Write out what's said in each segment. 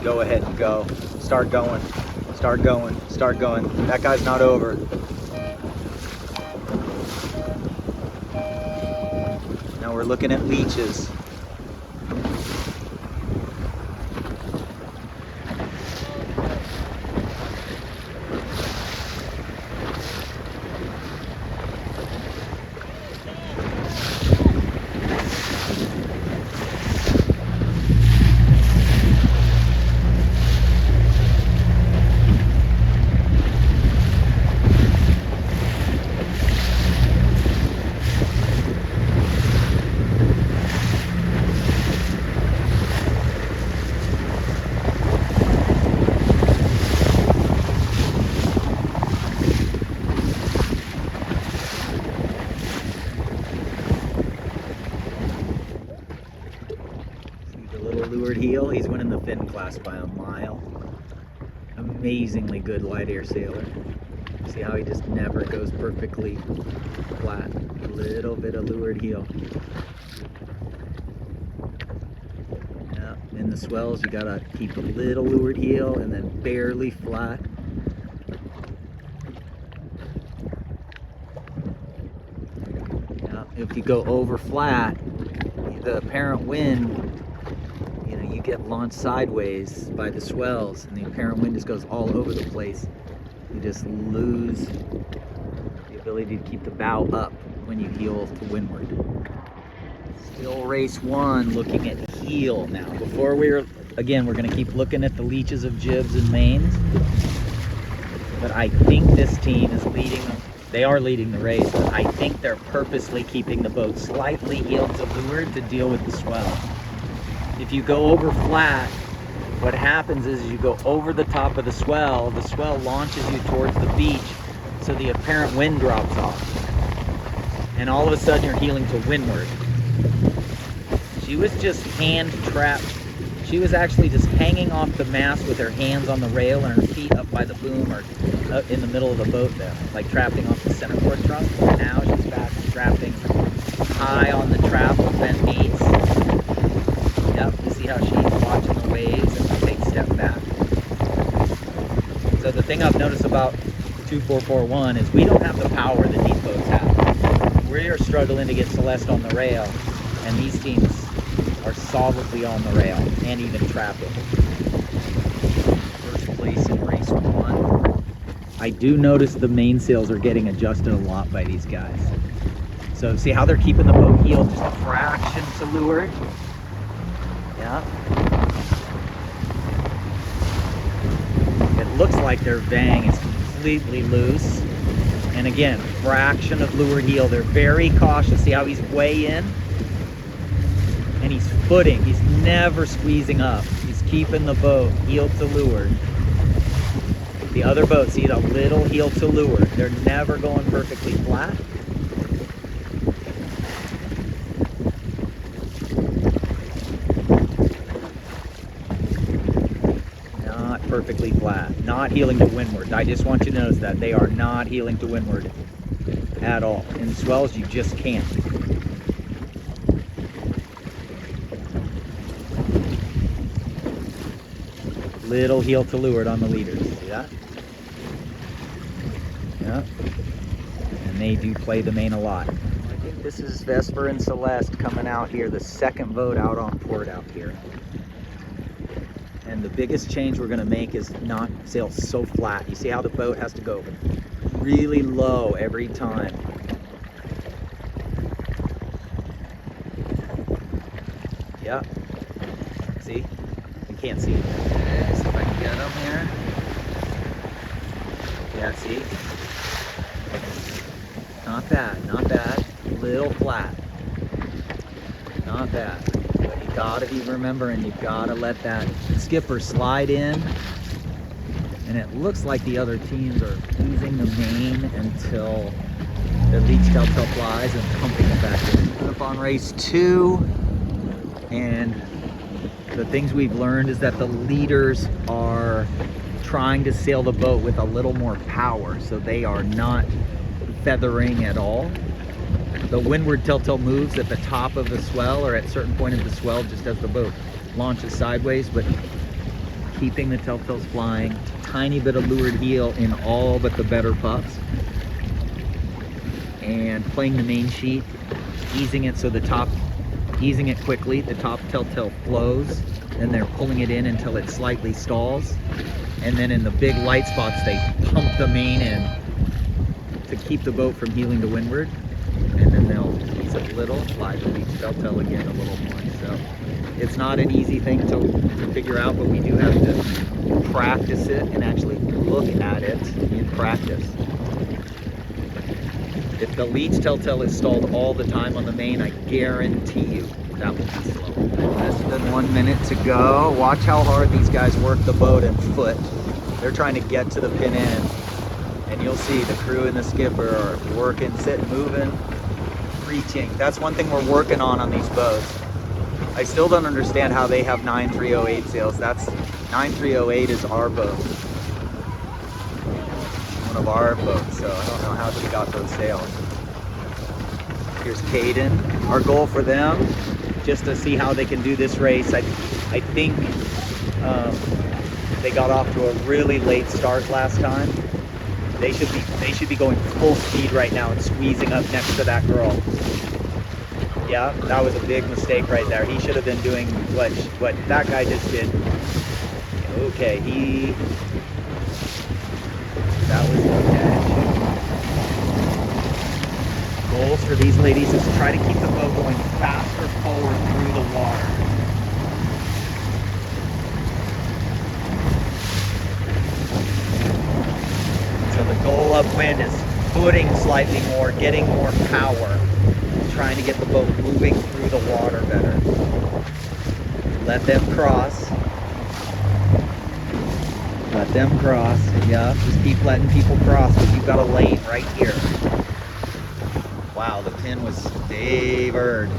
Go ahead and go. Start going. Start going. Start going. That guy's not over. Now we're looking at leeches. Lured heel, he's winning the fin class by a mile. Amazingly good light air sailor. See how he just never goes perfectly flat. A little bit of lured heel. Yeah, in the swells you gotta keep a little lured heel and then barely flat. Yeah, if you go over flat, the apparent wind, you get launched sideways by the swells and the apparent wind just goes all over the place. You just lose the ability to keep the bow up when you heel to windward. Still race one, looking at heel now. Before we're going to keep looking at the leeches of jibs and mains, but I think this team is leading them. They are leading the race, but I think they're purposely keeping the boat slightly heeled to leeward to deal with the swell. If you go over flat, what happens is you go over the top of the swell launches you towards the beach, so the apparent wind drops off. And all of a sudden you're heeling to windward. She was just hand trapped. She was actually just hanging off the mast with her hands on the rail and her feet up by the boom or in the middle of the boat there, like trapping off the center course trunk. And now she's back trapping high on the trap with bent knees. Yep, you see how she's watching the waves and will take a step back. So the thing I've noticed about 2441 is we don't have the power that these boats have. We are struggling to get Celeste on the rail, and these teams are solidly on the rail and even trapping. First place in race one. I do notice the mainsails are getting adjusted a lot by these guys. So see how they're keeping the boat heeled just a fraction to leeward? Yeah. It looks like their vang is completely loose. And again, fraction of leeward heel. They're very cautious. See how he's way in? And he's footing. He's never squeezing up. He's keeping the boat heel to leeward. The other boat, see the little heel to leeward. They're never going perfectly flat. Perfectly flat, not heeling to windward. I just want you to notice that they are not heeling to windward at all. In swells, you just can't. Little heel to leeward on the leaders. See that? Yeah. And they do play the main a lot. I think this is Vesper and Celeste coming out here, the second boat out on port out here. And the biggest change we're going to make is not sail so flat. You see how the boat has to go really low every time. Yeah. See? You can't see it. See if I can get them here. Yeah, see? Not bad, not bad. Little flat. Not bad. But you gotta be remembering, you gotta let that skipper slide in. And it looks like the other teams are using the main until the leech telltale flies and pumping it back in. Up on race 2, and the things we've learned is that the leaders are trying to sail the boat with a little more power, so they are not feathering at all. The windward telltale moves at the top of the swell or at a certain point of the swell just as the boat launches sideways, but keeping the telltales flying, tiny bit of lured heel in all but the better pups, and playing the main sheet, easing it so the top, easing it quickly, the top telltale flows, and they're pulling it in until it slightly stalls, and then in the big light spots they pump the main in to keep the boat from heeling to windward, and then they'll ease it a little, fly the leech telltale again a little more. So it's not an easy thing to figure out, but we do have to practice it and actually look at it in practice. If the leech telltale is stalled all the time on the main, I guarantee you that will be slow. Less than 1 minute to go. Watch how hard these guys work the boat and foot. They're trying to get to the pin end. And you'll see the crew and the skipper are working, sitting, moving, reaching. That's one thing we're working on these boats. I still don't understand how they have 9308 sails. That's 9308 is our boat. One of our boats, so I don't know how they got those sails. Here's Caden. Our goal for them, just to see how they can do this race. I think they got off to a really late start last time. They should be going full speed right now and squeezing up next to that girl. Yeah, that was a big mistake right there. He should have been doing what that guy just did. Okay, that was okay. Goals for these ladies is to try to keep the boat going faster forward through the water. So the goal upwind is footing slightly more, getting more power, trying to get the boat moving through the water better. Let them cross. Let them cross. Yeah, just keep letting people cross because you've got a lane right here. Wow, the pin was favored.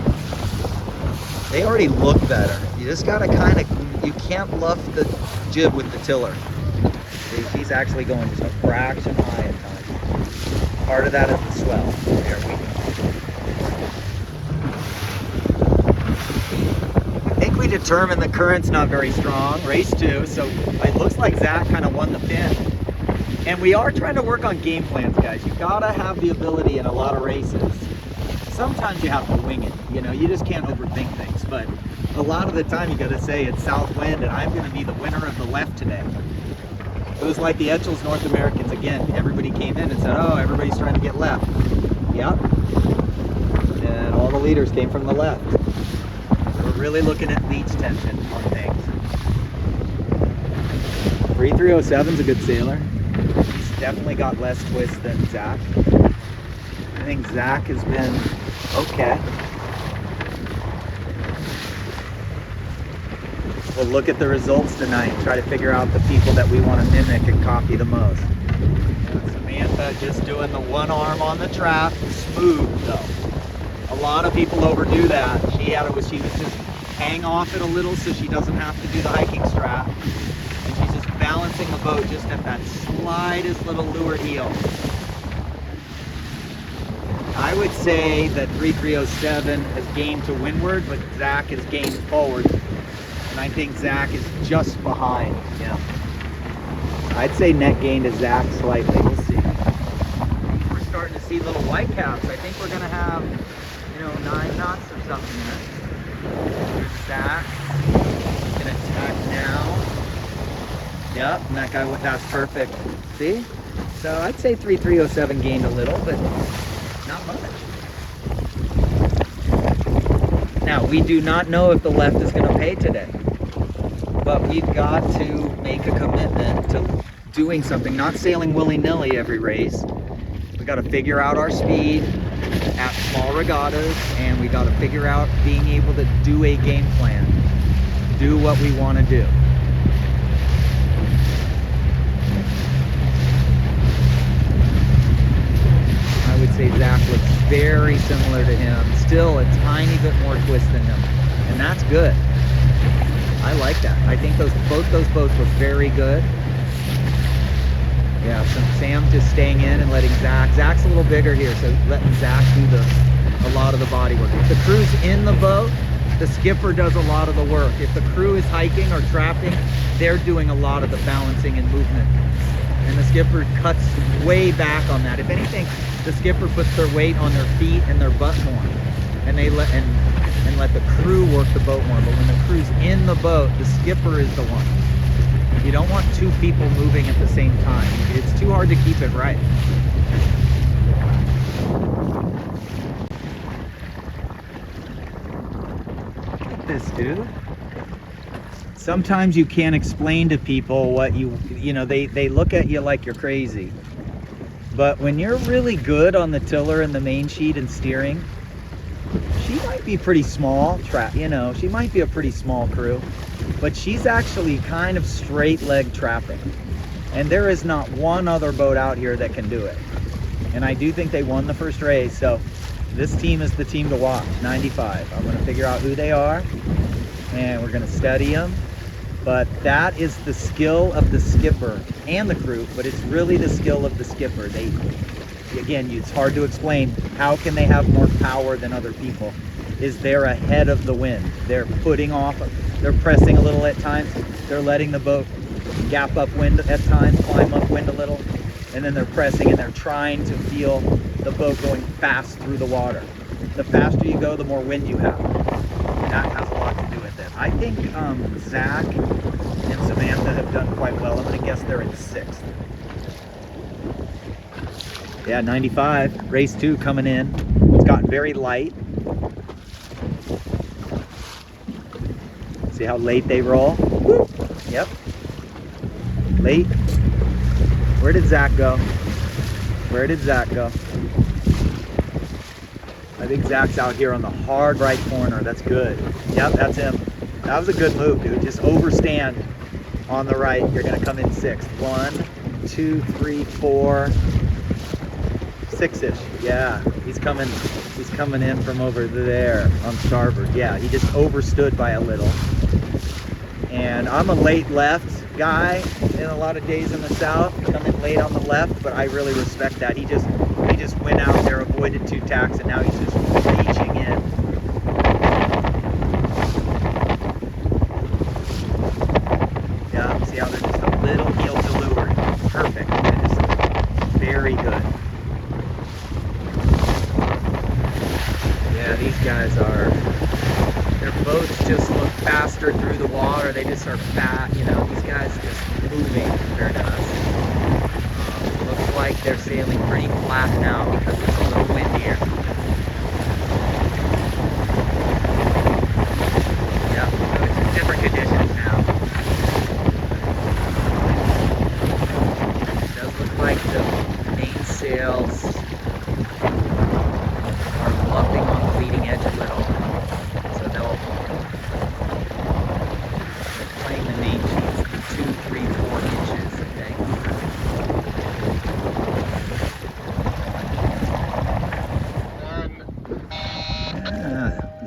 They already look better. You just gotta kind of, you can't luff the jib with the tiller. She's actually going just a fraction high at times. Part of that is the swell. There we go. I think we determined the current's not very strong. Race 2, so it looks like Zach kind of won the pin. And we are trying to work on game plans, guys. You gotta have the ability in a lot of races. Sometimes you have to wing it. You know, you just can't overthink things. But a lot of the time you gotta say it's south wind and I'm gonna be the winner of the left today. It was like the Etchells North Americans again. Everybody came in and said, oh, everybody's trying to get left. Yep. And all the leaders came from the left. So we're really looking at leech tension on things. 3307's a good sailor. He's definitely got less twist than Zach. I think Zach has been okay. We'll look at the results tonight and try to figure out the people that we want to mimic and copy the most. And Samantha just doing the one arm on the trap, smooth though. A lot of people overdo that. She was just hang off it a little so she doesn't have to do the hiking strap. And she's just balancing the boat just at that slightest little lure heel. I would say that 3307 has gained to windward, but Zach has gained forward. And I think Zach is just behind him. I'd say net gain to Zach slightly. We'll see. We're starting to see little white caps. I think we're going to have, 9 knots or something there. There's Zach. He's going to attack now. Yep, and that guy, that's perfect. See? So I'd say 3307 gained a little, but not much. Now, we do not know if the left is going to pay today, but we've got to make a commitment to doing something, not sailing willy-nilly every race. We've got to figure out our speed at small regattas, and we got to figure out being able to do a game plan, do what we want to do. I would say Zach looks very similar to him, still a tiny bit more twist than him, and that's good. I like that. I think both those boats were very good. Yeah, so Sam just staying in and letting Zach's a little bigger here, so letting Zach do a lot of the body work. If the crew's in the boat, the skipper does a lot of the work. If the crew is hiking or trapping, they're doing a lot of the balancing and movement. And the skipper cuts way back on that. If anything, the skipper puts their weight on their feet and their butt more. And they let the crew work the boat more. But when the crew's in the boat, the skipper is the one. You don't want two people moving at the same time. It's too hard to keep it right. Look at this, dude. Sometimes you can't explain to people what you know, they look at you like you're crazy. But when you're really good on the tiller and the main sheet and steering, she might be pretty small, you know, she might be a pretty small crew, but she's actually kind of straight leg trapping. And there is not one other boat out here that can do it. And I do think they won the first race, so this team is the team to watch, 95. I'm gonna figure out who they are, and we're gonna study them. But that is the skill of the skipper and the crew, but it's really the skill of the skipper. Again, it's hard to explain. How can they have more power than other people? Is they're ahead of the wind. They're putting off, they're pressing a little at times. They're letting the boat gap up wind at times, climb up wind a little, and then they're pressing and they're trying to feel the boat going fast through the water. The faster you go, the more wind you have. That has a lot to do with it. I think Zach and Samantha have done quite well. I'm going to guess they're in 6th. Yeah, 95. Race 2 coming in. It's gotten very light. See how late they roll? Woo. Yep. Late. Where did Zach go? Where did Zach go? I think Zach's out here on the hard right corner. That's good. Yep, that's him. That was a good move, dude. Just overstand on the right. You're gonna come in 6th. 1, 2, 3, 4, 6-ish. Yeah, he's coming in from over there on starboard. Yeah, he just overstood by a little. And I'm a late left guy in a lot of days in the south. Come in late on the left, but I really respect that. He just went out there, avoided 2 tacks, and now he's just reaching in. Yeah, see how they're just a little heel to leeward. Perfect. They're just very good. Yeah, these guys their boats just look faster through the water. They just are fat, you know, these guys are just moving compared to us. Looks like they're sailing pretty flat now because it's a little windier. Yeah, so it's different conditions now. It does look like the mainsails are bluffing on the leading edge a little. So they're playing the main sheets 2, 3, 4 inches, I think.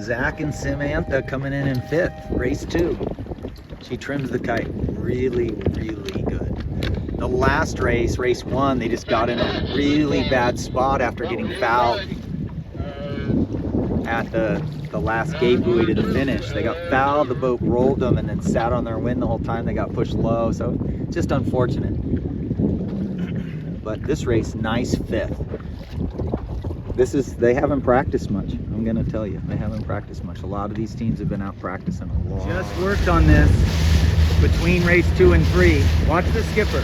Zach and Samantha coming in 5th, race 2. She trims the kite really, really good. The last race, race 1, they just got in a really bad spot after getting fouled at the last gate buoy to the finish. They got fouled, the boat rolled them, and then sat on their wind the whole time. They got pushed low, so just unfortunate. But this race, nice 5th. They haven't practiced much. I'm gonna tell you, they haven't practiced much. A lot of these teams have been out practicing a lot. Just worked on this between race 2 and 3. Watch the skipper.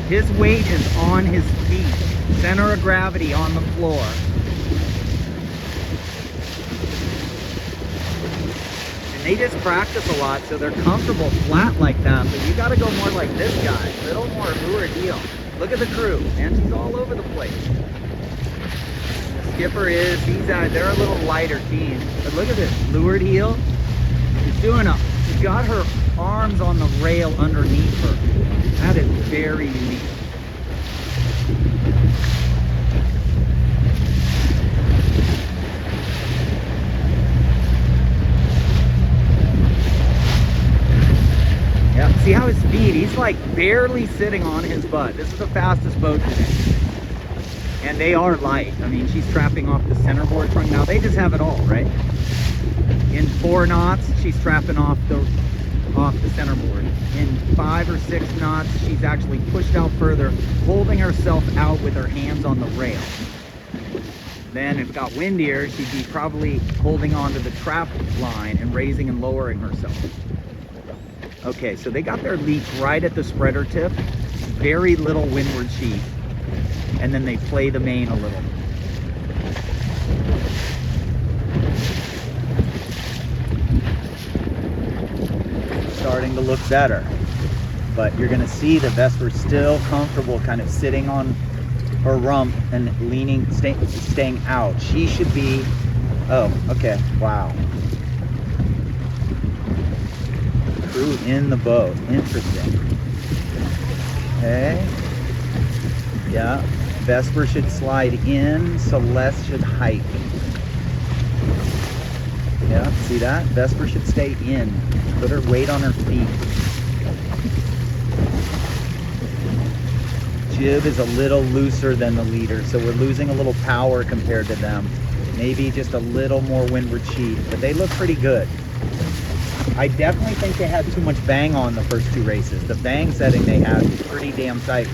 His weight is on his feet. Center of gravity on the floor. And they just practice a lot, so they're comfortable flat like that. But you gotta go more like this guy. A little more lure deal. Look at the crew, and she's all over the place. Skipper they're a little lighter team, but look at this leeward heel. She's got her arms on the rail underneath her. That is very unique. Yeah, see how his feet, he's like barely sitting on his butt. This is the fastest boat today. And they are light. I mean, she's trapping off the centerboard trunk. Now, they just have it all, right? In 4 knots, she's trapping off the off the centerboard. In 5 or 6 knots, she's actually pushed out further, holding herself out with her hands on the rail. Then if it got windier, she'd be probably holding onto the trap line and raising and lowering herself. Okay, so they got their leak right at the spreader tip, very little windward sheet, and then they play the main a little. Starting to look better, but you're gonna see the Vesper's still comfortable kind of sitting on her rump and leaning, staying out. She should be, oh, okay, wow. Crew in the boat, interesting. Okay, yeah, Vesper should slide in, Celeste should hike. Yeah, see that? Vesper should stay in. Put her weight on her feet. Jib is a little looser than the leader, so we're losing a little power compared to them. Maybe just a little more windward sheet, but they look pretty good. I definitely think they had too much bang on the first 2 races. The bang setting they had was pretty damn tight.